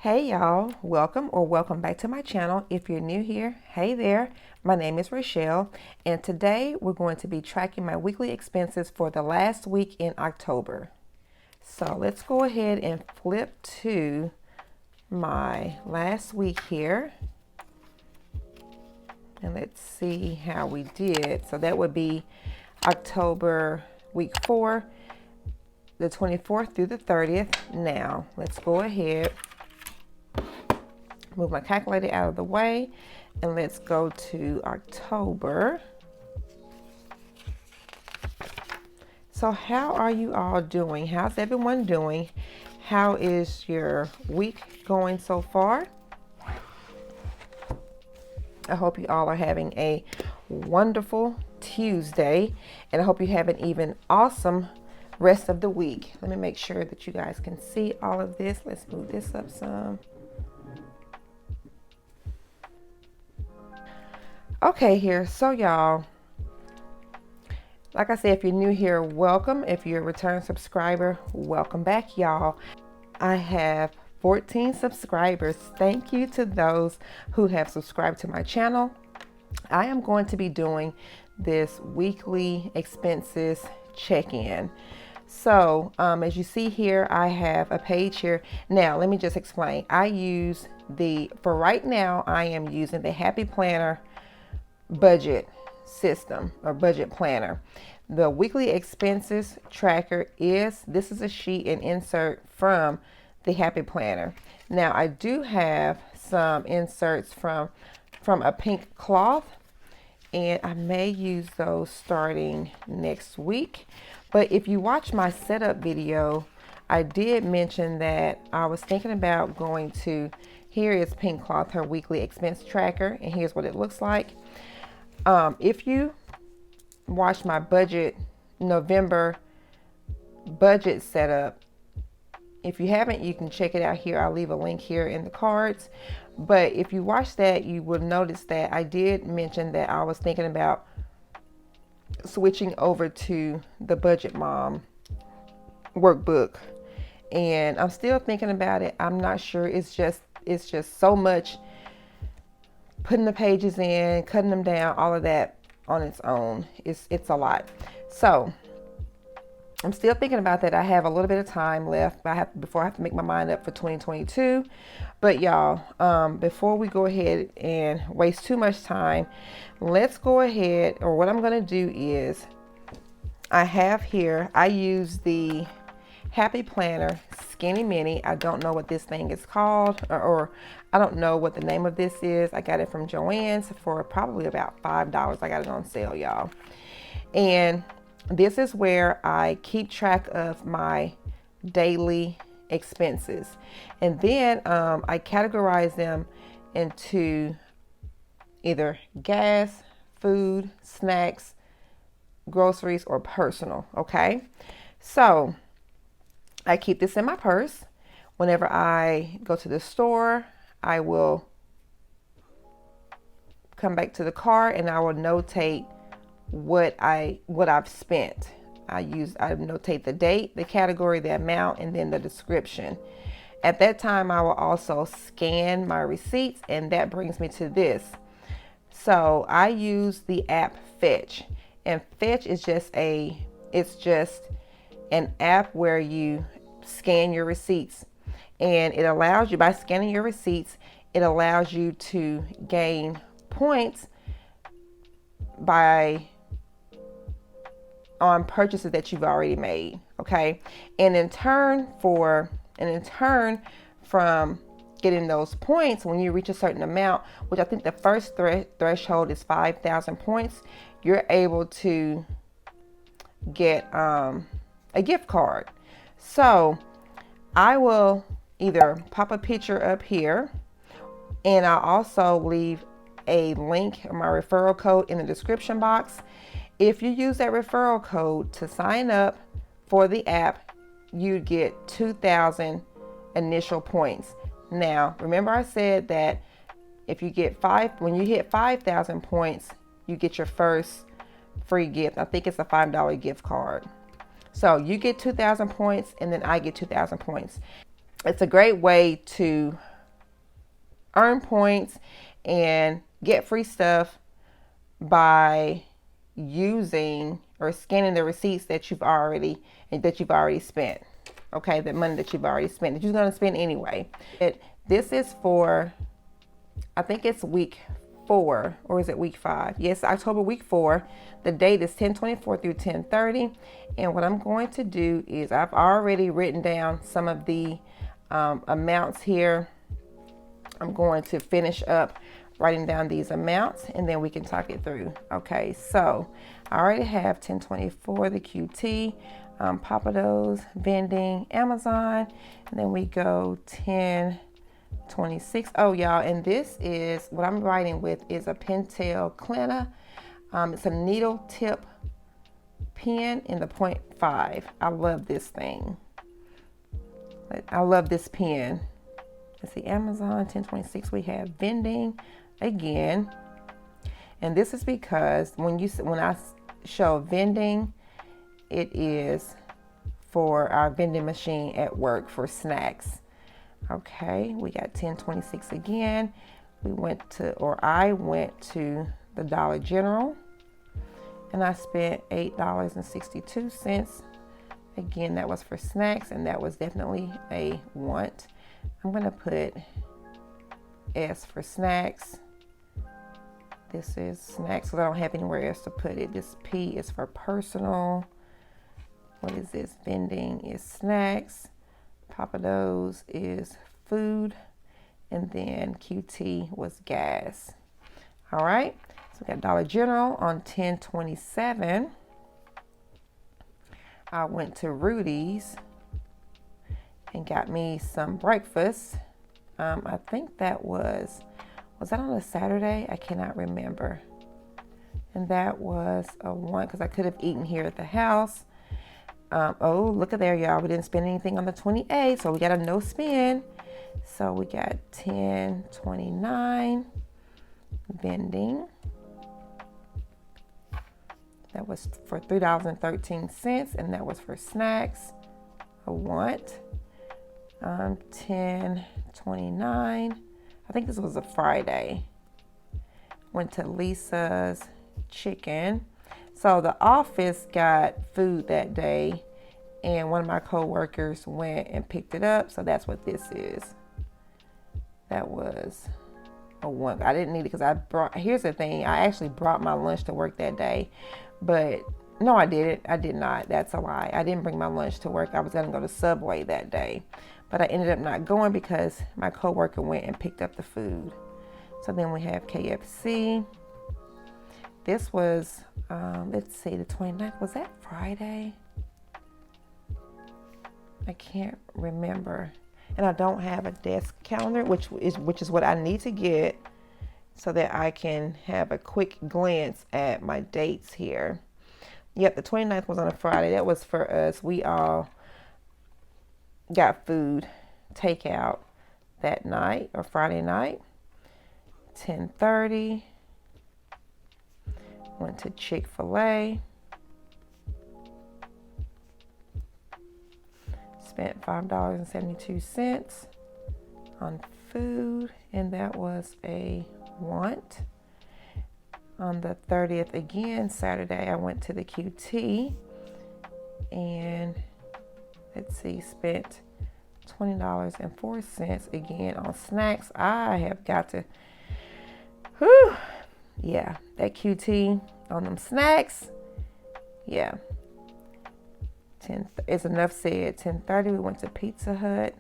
Hey y'all, welcome back to my channel. If you're new here, hey there, my name is Rachelle, and today we're going to be tracking my weekly expenses for the last week in October. So let's go ahead and flip to my last week here, and let's see how we did. So that would be October week 4, the 24th through the 30th. Now let's go ahead, move my calculator out of the way, and let's go to October. So how are you all doing? How's everyone doing? How is your week going so far? I hope you all are having a wonderful Tuesday, and I hope you have an even awesome rest of the week. Let me make sure that you guys can see all of this. Let's move this up some. Okay, here, so y'all, like I said, if you're new here, welcome. If you're a return subscriber, welcome back, y'all. I have 14 subscribers. Thank you to those who have subscribed to my channel. I am going to be doing this weekly expenses check-in. So as you see here, I have a page here. Now, let me just explain. For right now, I am using the Happy Planner budget system or budget planner. The weekly expenses tracker this is a sheet and insert from the Happy Planner. Now I do have some inserts from a pink cloth, and I may use those starting next week. But if you watch my setup video, I did mention that I was thinking about going to, here is Pink Cloth, her weekly expense tracker, and here's what it looks like. If you watch my November budget setup, if you haven't, you can check it out here. I'll leave a link here in the cards. But if you watch that, you will notice that I did mention that I was thinking about switching over to the Budget Mom workbook. And I'm still thinking about it. I'm not sure. It's just so much putting the pages in, cutting them down, all of that on its own. It's a lot. So I'm still thinking about that. I have a little bit of time left before I have to make my mind up for 2022. But y'all, before we go ahead and waste too much time, let's go ahead, or what I'm gonna do is, I use the Happy Planner Skinny Mini. I don't know what this thing is called, or I don't know what the name of this is. I got it from Joann's for probably about $5. I got it on sale, y'all. And this is where I keep track of my daily expenses. And then I categorize them into either gas, food, snacks, groceries, or personal, okay? So I keep this in my purse. Whenever I go to the store, I will come back to the car and I will notate what I've spent. I notate the date, the category, the amount, and then the description. At that time, I will also scan my receipts, and that brings me to this. So I use the app Fetch, and Fetch is just an app where you scan your receipts, and it allows you, by scanning your receipts, it allows you to gain points on purchases that you've already made. Okay, and in turn from getting those points, when you reach a certain amount, which I think the first threshold is 5,000 points, you're able to get a gift card. So I will either pop a picture up here, and I'll also leave a link or my referral code in the description box. If you use that referral code to sign up for the app, you get 2,000 initial points. Now, remember I said that when you hit 5,000 points, you get your first free gift. I think it's a $5 gift card. So you get 2,000 points, and then I get 2,000 points. It's a great way to earn points and get free stuff by using or scanning the receipts that you've already spent. Okay, the money that you've already spent, that you're going to spend anyway. This is for, I think it's week 4, or is it week 5? Yes, October week 4. The date is 10/24 through 10/30. And what I'm going to do is I've already written down some of the amounts here. I'm going to finish up writing down these amounts and then we can talk it through. Okay, so I already have 10/24, the QT, Printables, vending, Amazon, and then we go 10/26. Oh, y'all, and this is what I'm writing with is a Pentel cleaner. It's a needle tip pen in the 0.5. I love this thing. I love this pen. Let's see, Amazon 10/26. We have vending again, and this is because when I show vending, it is for our vending machine at work for snacks. Okay, we got 10/26 again. I went to the Dollar General and I spent $8.62. Again, that was for snacks, and that was definitely a want. I'm gonna put S for snacks. This is snacks because I don't have anywhere else to put it. This P is for personal. What is this? Vending is snacks. Printables is food. And then QT was gas. All right. So we got Dollar General on 10/27. I went to Rudy's and got me some breakfast. I think that was that on a Saturday? I cannot remember. And that was a one because I could have eaten here at the house. Oh, look at there, y'all. We didn't spend anything on the 28th, so we got a no spend. So we got 10/29 vending. That was for $3.13, and that was for snacks. A want. 10/29. I think this was a Friday. Went to Lisa's Chicken. So the office got food that day, and one of my co-workers went and picked it up. So that's what this is. That was a one. I didn't need it because here's the thing. I actually brought my lunch to work that day, but no, I didn't. I did not. That's a lie. I didn't bring my lunch to work. I was going to go to Subway that day, but I ended up not going because my coworker went and picked up the food. So then we have KFC. This was, let's see, the 29th. Was that Friday? I can't remember. And I don't have a desk calendar, which is what I need to get so that I can have a quick glance at my dates here. Yep, the 29th was on a Friday. That was for us. We all got food takeout that night or Friday night. 10:30. Went to Chick-fil-A. Spent $5.72 on food, and that was a want. On the 30th again, Saturday, I went to the QT and let's see, spent $20.04 again on snacks. I have got to, yeah, that QT on them snacks. Yeah. It's enough said. 10:30, we went to Pizza Hut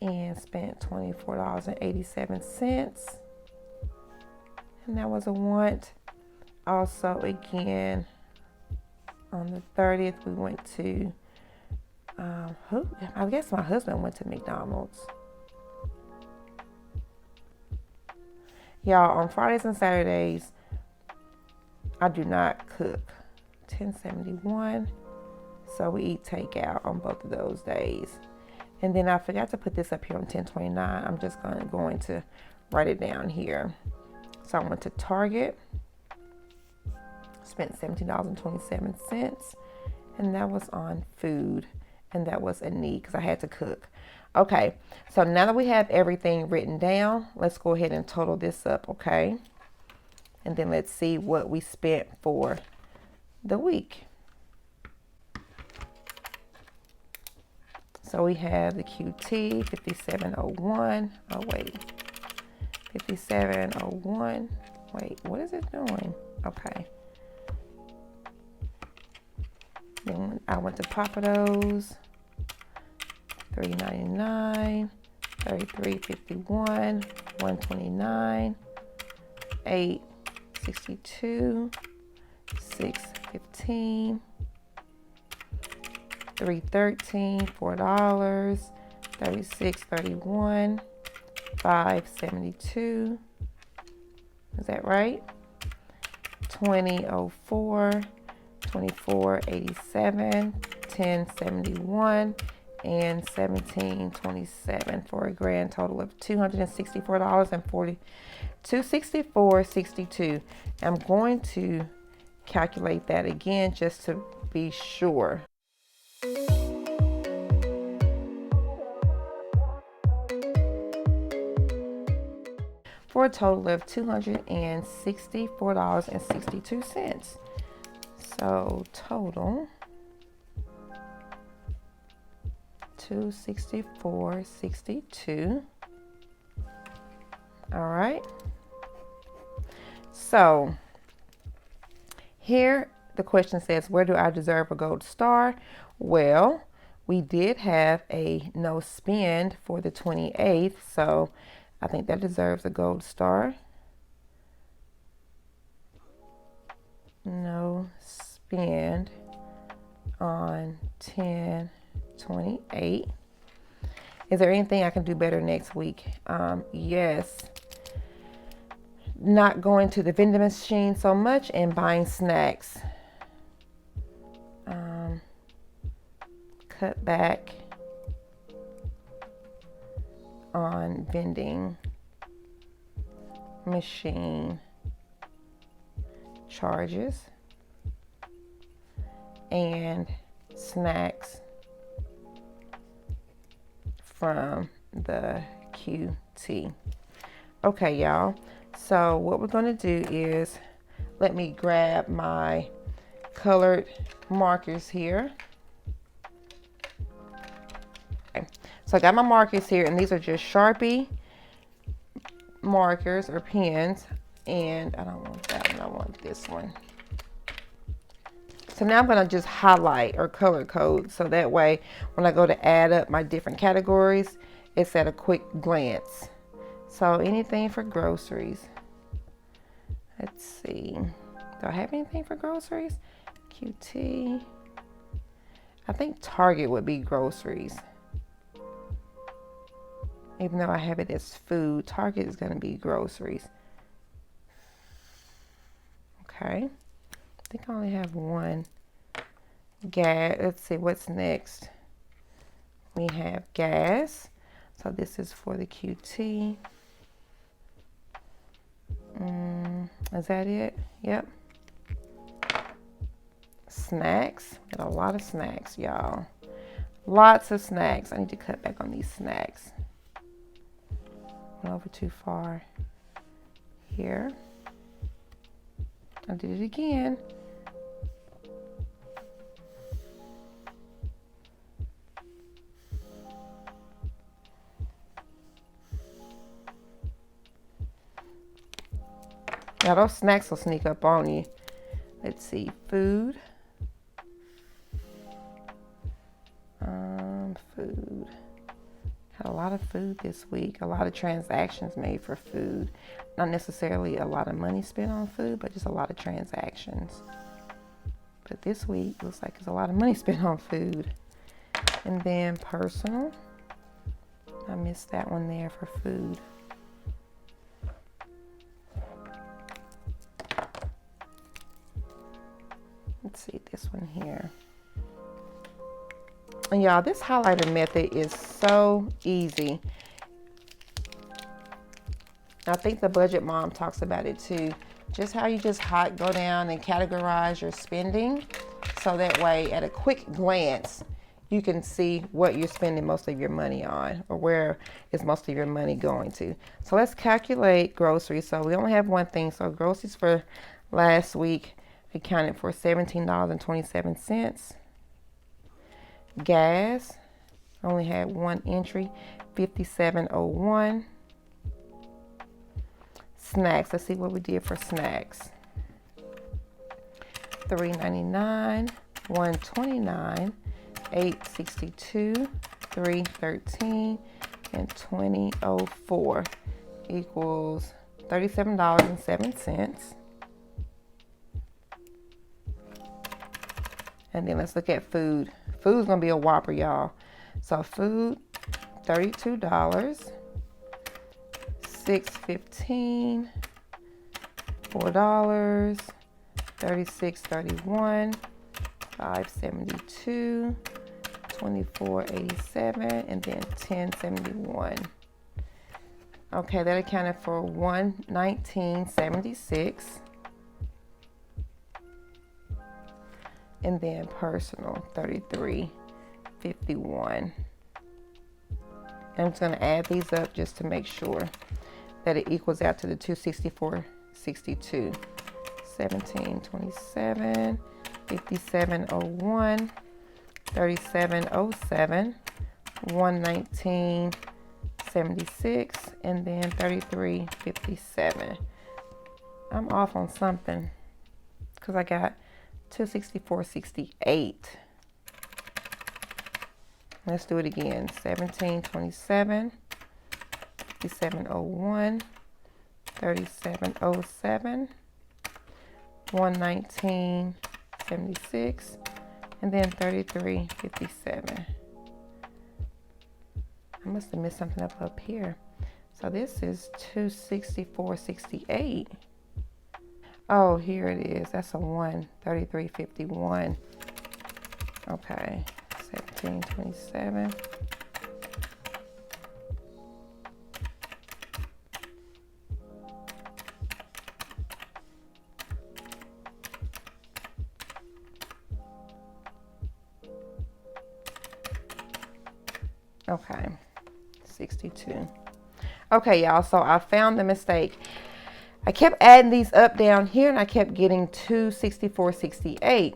and spent $24.87. And that was a want. Also, again, on the 30th, we went to, I guess my husband went to McDonald's. Y'all, on Fridays and Saturdays, I do not cook. 10/71. So we eat takeout on both of those days. And then I forgot to put this up here on 10/29. I'm just going to write it down here. So I went to Target, spent $17.27, and that was on food. and that was a need because I had to cook. Okay, so now that we have everything written down, let's go ahead and total this up, okay? And then let's see what we spent for the week. So we have the QT 5701. Oh wait, 5701. Wait, what is it doing? Okay. Then I went to Printables, $3.99, $33.51, $129, $8.62, $6.15, $3.13, $4, $36.31, $5.72. Is that right? $20.04, $24.87, $10.71, and $17.27 for a grand total of $264.40. $264.62. I'm going to calculate that again just to be sure. For a total of $264.62. So total $264.62. All right. So here the question says, where do I deserve a gold star? Well, we did have a no spend for the 28th, so I think that deserves a gold star. No spend on 10/28. Is there anything I can do better next week? Yes. Not going to the vending machine so much and buying snacks. Cut back on vending machine charges and snacks from the QT. Okay, y'all. So what we're going to do is, let me grab my colored markers here. Okay. So I got my markers here, and these are just Sharpie markers or pens. And I don't want that one, I want this one. So now I'm going to just highlight or color code, so that way when I go to add up my different categories, it's at a quick glance. So anything for groceries. Let's see. Do I have anything for groceries? QT. I think Target would be groceries. Even though I have it as food, Target is going to be groceries. Okay. I think I only have one. Gas. Let's see what's next. We have gas. So this is for the QT. Is that it? Yep. Snacks. Got a lot of snacks, y'all. Lots of snacks. I need to cut back on these snacks. Went over too far. Here. I did it again. Now those snacks will sneak up on you. Let's see, food. Food. Had a lot of food this week. A lot of transactions made for food. Not necessarily a lot of money spent on food, but just a lot of transactions. But this week looks like there's a lot of money spent on food. And then personal. I missed that one there for food. Let's see this one here. And y'all, this highlighter method is so easy. I think the Budget Mom talks about it too. Just how you just go down and categorize your spending. So that way, at a quick glance, you can see what you're spending most of your money on, or where is most of your money going to. So let's calculate groceries. So we only have one thing. So groceries for last week accounted for $17.27. Gas only had one entry, $57.01. Snacks, let's see what we did for snacks. $3.99, $1.29, $8.62, $3.13, and $20.04 equals $37.07. And then let's look at food. Food's gonna be a whopper, y'all. So food, $32, $6.15, $4, $36.31, $5.72, $24.87, and then $10.71. Okay, that accounted for $119.76. And then personal, $33.51. I'm just gonna add these up just to make sure that it equals out to the $264.62. $17.27, $57.01, $37.07, $119.76, and then $33.57. I'm off on something because I got $264.68. Let's do it again. $17.27, $57.01, $37.07, $119.76, and then $33.57. I must have missed something up here. So this is $264.68. Oh, here it is. That's a 1, $33.51. Okay, $17.27. Okay, 62. Okay, y'all, so I found the mistake. I kept adding these up down here and I kept getting $264.68.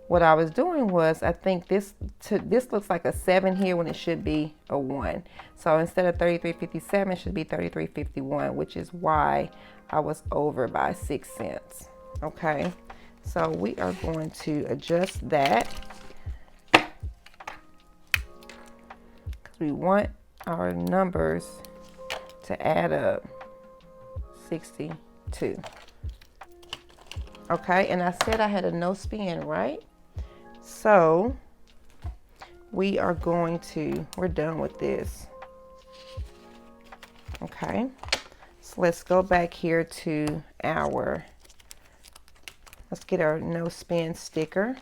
What I was doing was, I think this looks like a 7 here when it should be a 1. So instead of $33.57, it should be $33.51, which is why I was over by 6 cents. Okay, so we are going to adjust that. We want our numbers to add up. 62. Okay, and I said I had a no spin, right? So we are going to, we're done with this. Okay, so let's go back here to our, let's get our no spin sticker.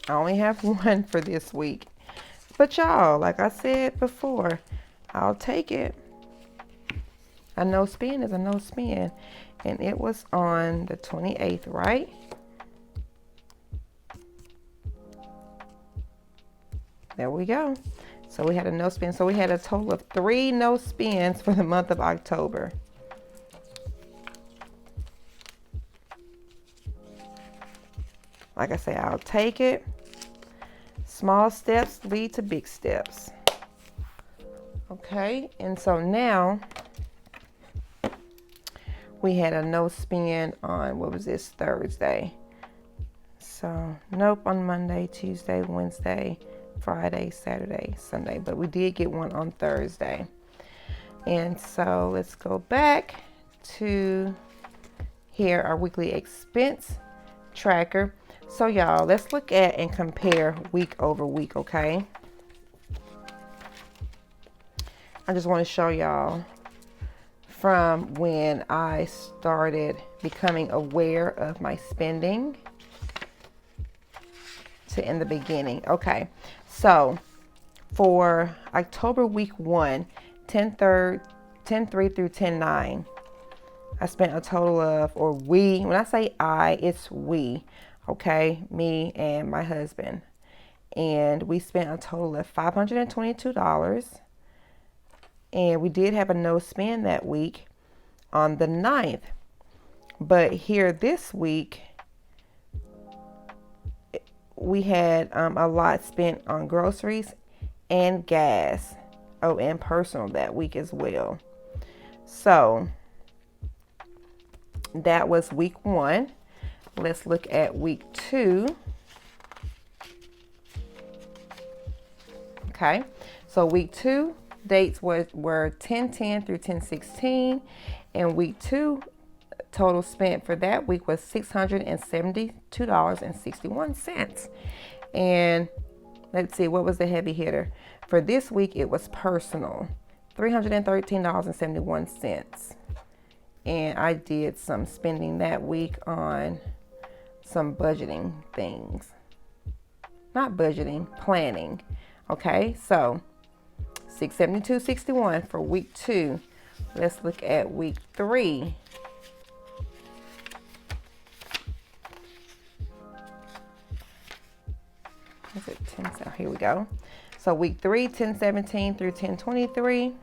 I only have one for this week. But y'all, like I said before, I'll take it. A no spin is a no spin. And it was on the 28th, right? There we go. So we had a no spin. So we had a total of 3 no spins for the month of October. Like I say, I'll take it. Small steps lead to big steps. Okay, and so now we had a no spin on, what was this, Thursday. So nope, on Monday, Tuesday, Wednesday, Friday, Saturday, Sunday. But we did get one on Thursday. And so let's go back to here, our weekly expense tracker. So y'all, let's look at and compare week over week, okay? I just want to show y'all from when I started becoming aware of my spending to in the beginning. Okay, so for October week 1, 10/3 through 10/9, I spent a total of, or we, when I say I, it's we, okay, me and my husband. And we spent a total of $522. And we did have a no spend that week on the 9th. But here this week, we had a lot spent on groceries and gas. Oh, and personal that week as well. So that was week 1. Let's look at week 2. Okay, so week 2 dates were 10/10 through 10/16, and week 2 total spent for that week was $672.61. And let's see, what was the heavy hitter? For this week, it was personal, $313.71. And I did some spending that week on some budgeting things. Not budgeting, planning. Okay, so $672.61 for week 2. Let's look at week 3. Is it 10? So here we go. So week 3, 10/17 through 10/23.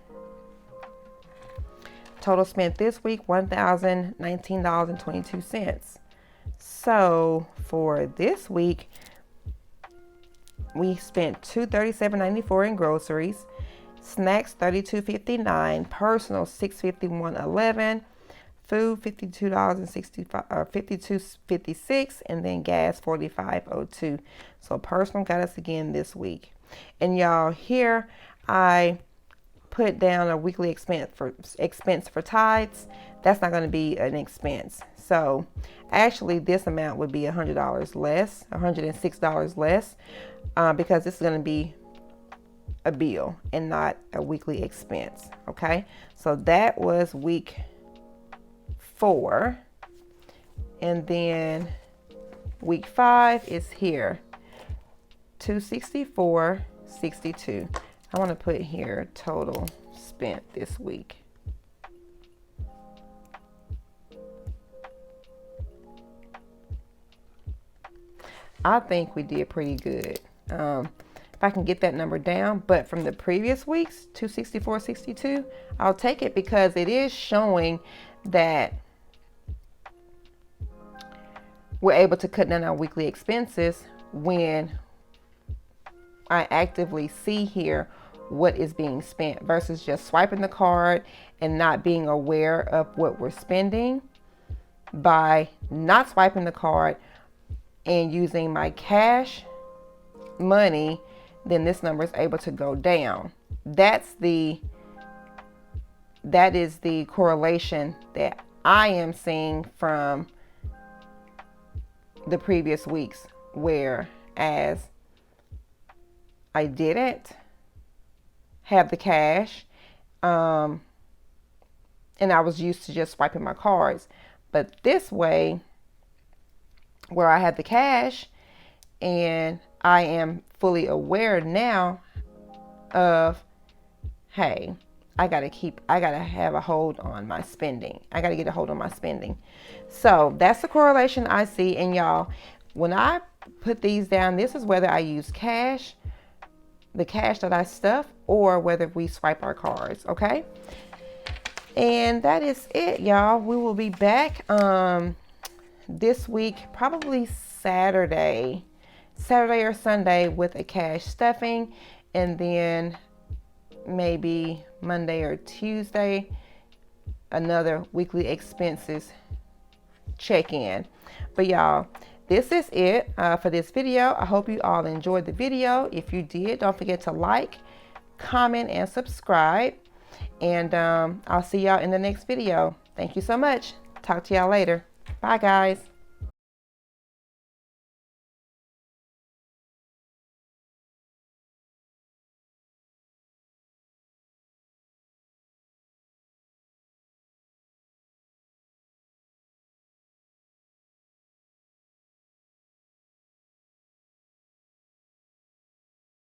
Total spent this week, $1,019.22. So for this week, we spent $237.94 in groceries, snacks $32.59, personal $651.11, food $52.56, and then gas $45.02. So personal got us again this week. And y'all, here I put down a weekly expense for tithes. That's not going to be an expense. So actually this amount would be $100 less, $106 less, because this is going to be a bill and not a weekly expense. Okay, so that was week 4, and then week 5 is here, $264.62. I want to put here total spent this week. I think we did pretty good. If I can get that number down, but from the previous weeks, $264.62, I'll take it because it is showing that we're able to cut down our weekly expenses when I actively see here what is being spent versus just swiping the card and not being aware of what we're spending. By not swiping the card and using my cash money, then this number is able to go down. That is the correlation that I am seeing from the previous weeks, whereas I didn't have the cash, and I was used to just swiping my cards. But this way, where I have the cash and I am fully aware now of, hey, I gotta have a hold on my spending. I gotta get a hold on my spending. So that's the correlation I see. And y'all, when I put these down, this is whether I use cash, the cash that I stuff, or whether we swipe our cards. Okay. And that is it, y'all. We will be back this week, probably Saturday or Sunday, with a cash stuffing, and then maybe Monday or Tuesday another weekly expenses check-in. But y'all, this is it for this video. I hope you all enjoyed the video. If you did, don't forget to like, comment, and subscribe. And I'll see y'all in the next video. Thank you so much. Talk to y'all later. Bye, guys.